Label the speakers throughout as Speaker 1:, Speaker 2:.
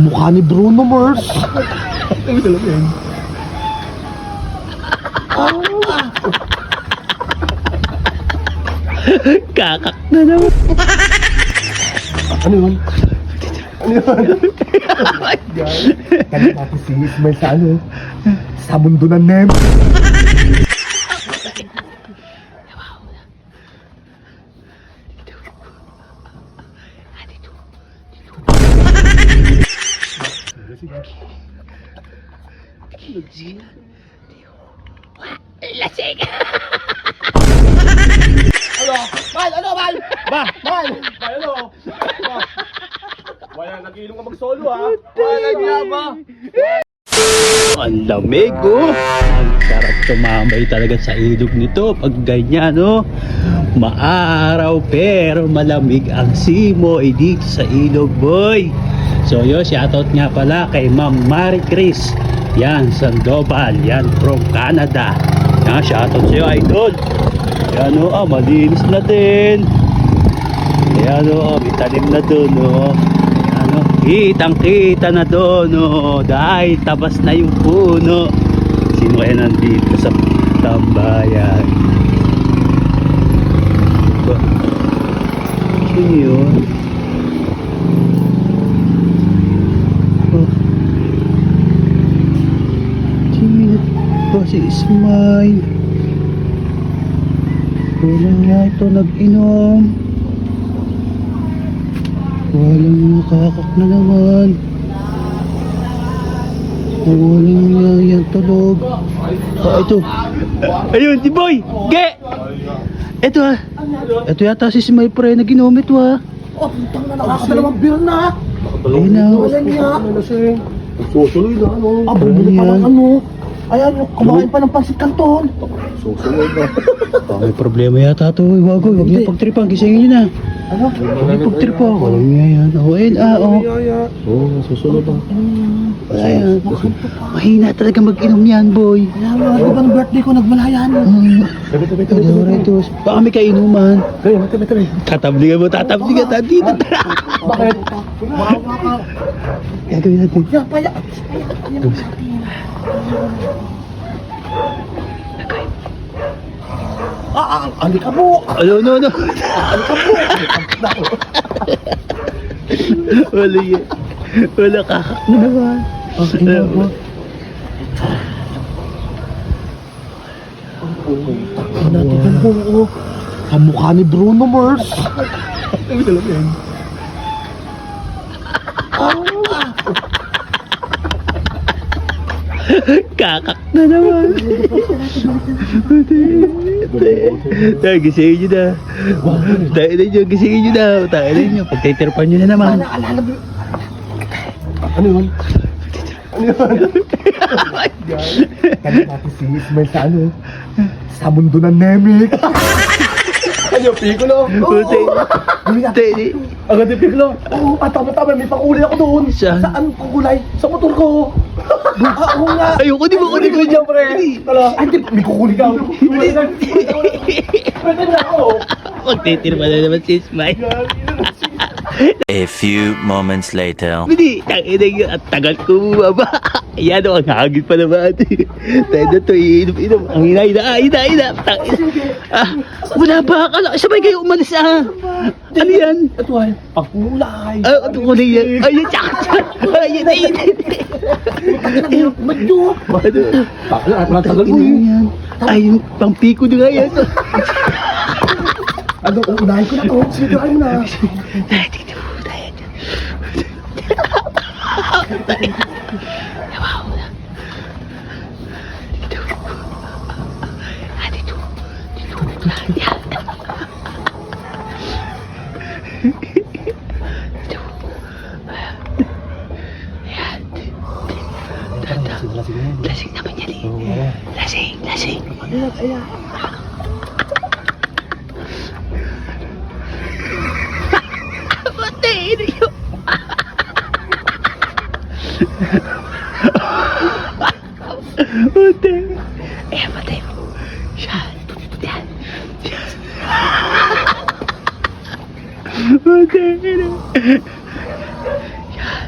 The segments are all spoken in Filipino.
Speaker 1: Kamukha ni Bruno Mars.
Speaker 2: Ang sarap yan.
Speaker 3: Kakak na naman.
Speaker 1: Ano yun? Ano yun? Kaya natin si Ismael sa ano? Sa mundo ng Nem.
Speaker 3: Lasing.
Speaker 2: Ano? Mal! Ano, Mal? Mal, ano? Wala, nag-inom ka mag-solo, ha? Wala, ba?
Speaker 3: Ang lamig, oh. Ang sarap tumambay talaga sa ilog nito. Pag ganyan, oh. Maaraw pero malamig ang simo dito sa ilog, boy. So yun, shoutout nga pala kay Ma'am Marie Chris. Yan, Sandoval. Yan, from Canada. Yan, shoutout sa'yo, idol. Yan, oh, malinis na din. Yan, oh, may tanim na dun, oh. Yan, oh, kitang-kita na dun, oh. Dahil tabas na yung puno. Sino kaya nandito sa tambayan? Sino yun? Ba si Ismael? Walang nga ito nag-inom. Walang nakakak na naman. Walang nga yan tulog. Ah, ito. Ayun, di boy! Ge! Ito ah. Ito yata si Ismael pre nag-inom ito ah.
Speaker 1: Oh, putang na, nakakadalawang beer na.
Speaker 3: Ayun na.
Speaker 1: Wala niya.
Speaker 2: Susuloy na, ano?
Speaker 1: Bumili pa
Speaker 3: Ayan.
Speaker 1: ng ano. Ayan, kumain pa ng pansit kanton.
Speaker 2: Susuloy na.
Speaker 3: May problema yata ito. Wago, huwag niya pagtripan. Gisingin niyo na.
Speaker 1: Ano?
Speaker 3: Huwag niya pagtripan. Walang niya yan. Oh, ayun ah. Oh.
Speaker 2: Oo, susunod na.
Speaker 3: Wala yan. Mahina talaga mag-inom yan, boy.
Speaker 1: Kaya nga, di ba ng birthday ko nagmalayan?
Speaker 3: Kadora ito. Baka may kainuman.
Speaker 2: Tabi.
Speaker 3: Tatablingan mo, tatablingan. Dito.
Speaker 2: Bakit?
Speaker 3: Gagawin natin.
Speaker 1: Yan, paya. Alikabok!
Speaker 3: Ano. Wala yan. Wala kakak na naman.
Speaker 1: Natigan ko, oh. Kamukha ni Bruno Mars.
Speaker 2: Ang sarap yan.
Speaker 3: Kakak na naman. Tayo, gisingin nyo na. Tayo na nyo, gisingin nyo na. Tayo na nyo, pagtitirpan nyo na naman.
Speaker 1: Ano yun? Ano yun? Kaya natin si Ismael sa ano? Sa mundo ng Nemik.
Speaker 2: Ano, Piccolo?
Speaker 1: Gawin natin.
Speaker 2: Agad yung Piccolo.
Speaker 1: Oo, tama, may pakulay ako doon.
Speaker 3: Saan?
Speaker 1: Saan kukulay? Sa motor ko. Oo nga.
Speaker 3: Ayoko, di mo ko
Speaker 2: Kunin ko dyan, pre. Tala.
Speaker 1: Ay, di, may kukulay ka.
Speaker 2: Pwede na ako.
Speaker 3: Pagtitirpan na naman si Ismael.
Speaker 4: A few moments later.
Speaker 3: Hindi, tangina nyo, at tagal ko bumaba. Ayan o, ang hagit pa naman. Tayo na ito, iinom. Ang hina. Wala ba? Sabay kayo umalis ah. Ano yan?
Speaker 1: Ito ay, pagkulay.
Speaker 3: Ito ko na yan. Ayun, tsaka. Ayun.
Speaker 1: Madyo.
Speaker 2: At tagal mo
Speaker 3: Ano yan? Ayun, pang piko nyo nga yan.
Speaker 1: Ano, unahin ko na to. Sige, try mo na.
Speaker 3: Lasing naman yan eh. Lasing. Patay na yun. Patay. Patay mo. Yan. Patay na. Yan.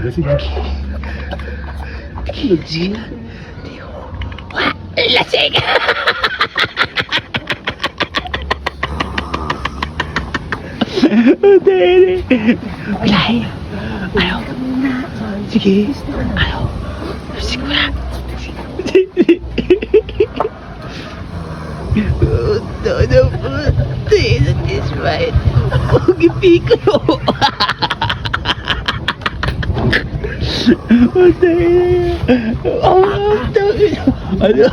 Speaker 1: Lasing.
Speaker 3: Lasing! Wala eh. Ano? Sige. Ano? Sigura. That is right. Pugipiko. Ano?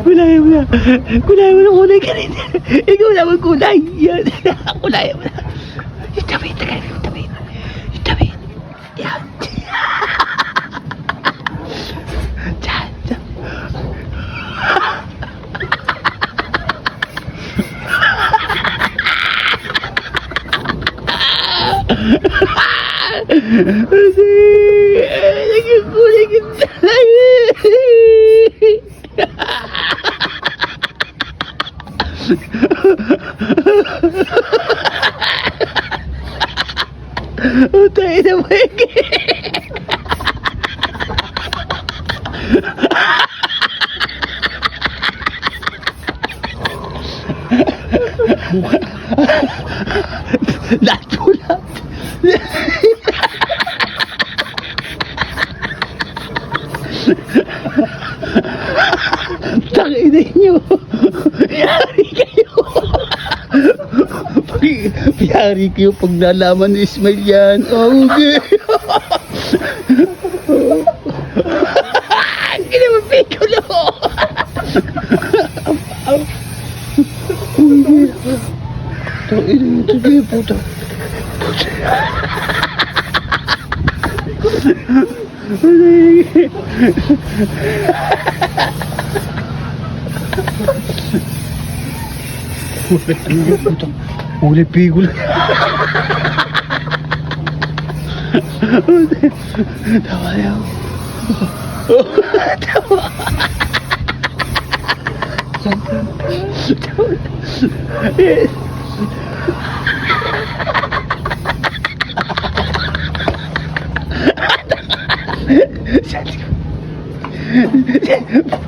Speaker 3: Kulay mo na. Kulay mo na. Kulay ka rin. Ikaw na magkulay. Yan. Kulay mo na. Yung tabi. Tagal. Yung tabi. Yung tabi. Yan. Diyan. Diyan. Nagkukulay kita. Utay na mo Lahat. Tangina nyo. Yari kayo. Yari kayo pag nalaman ni Ismail yan. Okay. Kinamapikulo. Tangina nyo. Tangina puta. Uli pigul. Tawa yan. Tawa.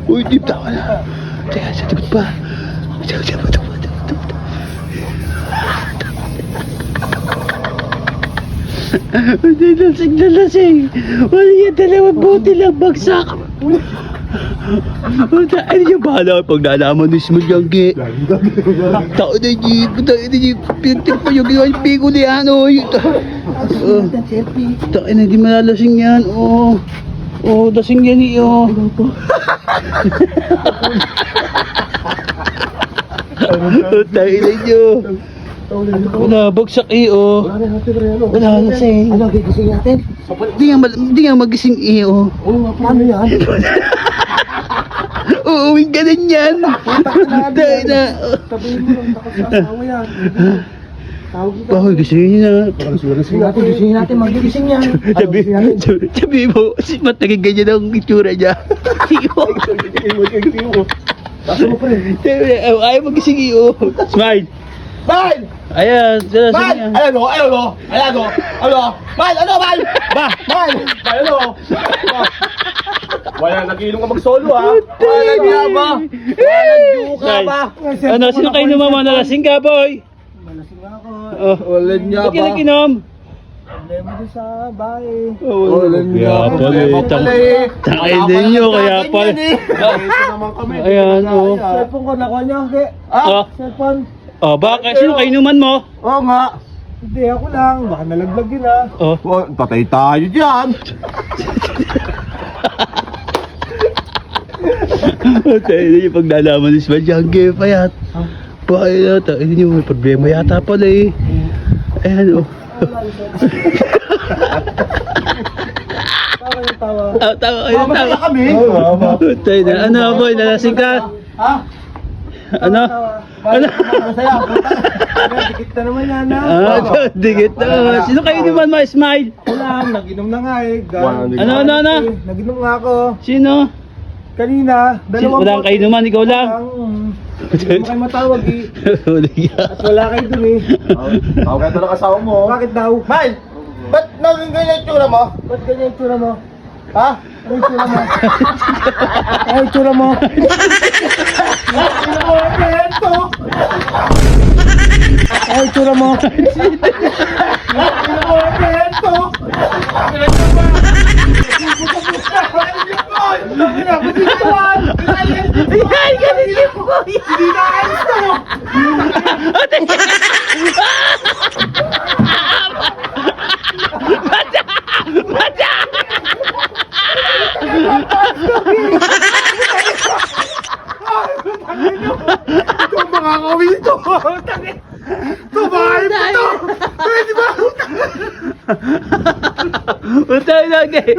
Speaker 3: Uy, di tawa na. Teka, sa tagot pa. Lasing na lasing. Wala yan, dalawang buti lang bagsak. Ano yung bahala pag nalaman ni Smooth yung gi? Tao na yung pintir pa yung ginawa yung pigo ni ano. Tao na di malalasing yan. Lasing yan iyo. Tayo na nyo. Wala, bagsak iyo. Wala, lasing.
Speaker 2: Ano, gigising natin?
Speaker 3: Di nga magising iyo.
Speaker 2: Oo nga, paano yan?
Speaker 3: Uuwing ka din yan. Tayo na.
Speaker 2: Tabihin mo lang, takot sa asawa yan. Tawag kita.
Speaker 3: Bakit gisingin niya?
Speaker 2: Gisingin natin, magigising yan.
Speaker 3: Sabi mo, si Matt naging ganyan ang itsura niya. Iyo.
Speaker 2: Kaso mo pre.
Speaker 3: Ayaw magising iyo. Smile.
Speaker 2: Mal!
Speaker 3: Ayan, sila
Speaker 2: Mal!
Speaker 3: niya.
Speaker 2: Ayan o! Mal! Ano, Mal? Mal! Mal, ano? Wala, nag-ilong ka mag-solo ha. Wala niya ba? Wala ka ba?
Speaker 3: Ano, sino kayo naman nalasing ka, boy?
Speaker 2: Malasing ako.
Speaker 3: Wala
Speaker 2: niya
Speaker 3: Ba't ka nag-inom?
Speaker 2: Problema din sa bahay.
Speaker 3: Wala niya pala eh. Tangin din nyo, kaya pala.
Speaker 2: Ito naman kami.
Speaker 3: Ayan, o.
Speaker 2: Cellphone ko, nakuha niya. Cellphone.
Speaker 3: Bakit? Sino kayo naman mo?
Speaker 2: Oo nga. Hindi, ako lang. Baka nalaglag yun ha. Patay tayo dyan.
Speaker 3: Tayo na yung pag nalaman ni Sman Jangge, payat. Bakit na, tayo na yung may problema yata pala eh. Ayan o.
Speaker 2: Tawa yung tawa.
Speaker 3: Tawa kayo, tawa.
Speaker 2: kami.
Speaker 3: Tayo na, ano boy, nalasing ka?
Speaker 2: Ha?
Speaker 3: Ano? Ano?
Speaker 2: Masaya. Dikit na naman yan ha.
Speaker 3: Digit na. Sino kayo naman ma-smile?
Speaker 2: Wala, nag-inom na nga eh.
Speaker 3: Ano?
Speaker 2: Nag-inom nga ako.
Speaker 3: Sino?
Speaker 2: Kanina, dalawang
Speaker 3: Wala kayo naman, ikaw lang.
Speaker 2: Hindi mo kayo matawag eh.
Speaker 3: Huli ka.
Speaker 2: At wala kayo dun eh.
Speaker 1: Tawag ka ng asawa mo.
Speaker 2: Bakit daw?
Speaker 1: Mal! Ba't naging ganyan yung tsura mo?
Speaker 2: Ba't ganyan yung tsura mo?
Speaker 1: Ha?
Speaker 2: Ano yung tsura mo? Ano yung tsura mo? Ano yung tsura mo?
Speaker 3: Ay, ganun po.
Speaker 2: Hindi na ayos to! Ito ang makakawin ito! Ito bahay mo ito! Pwede ba?
Speaker 3: Utay lang eh.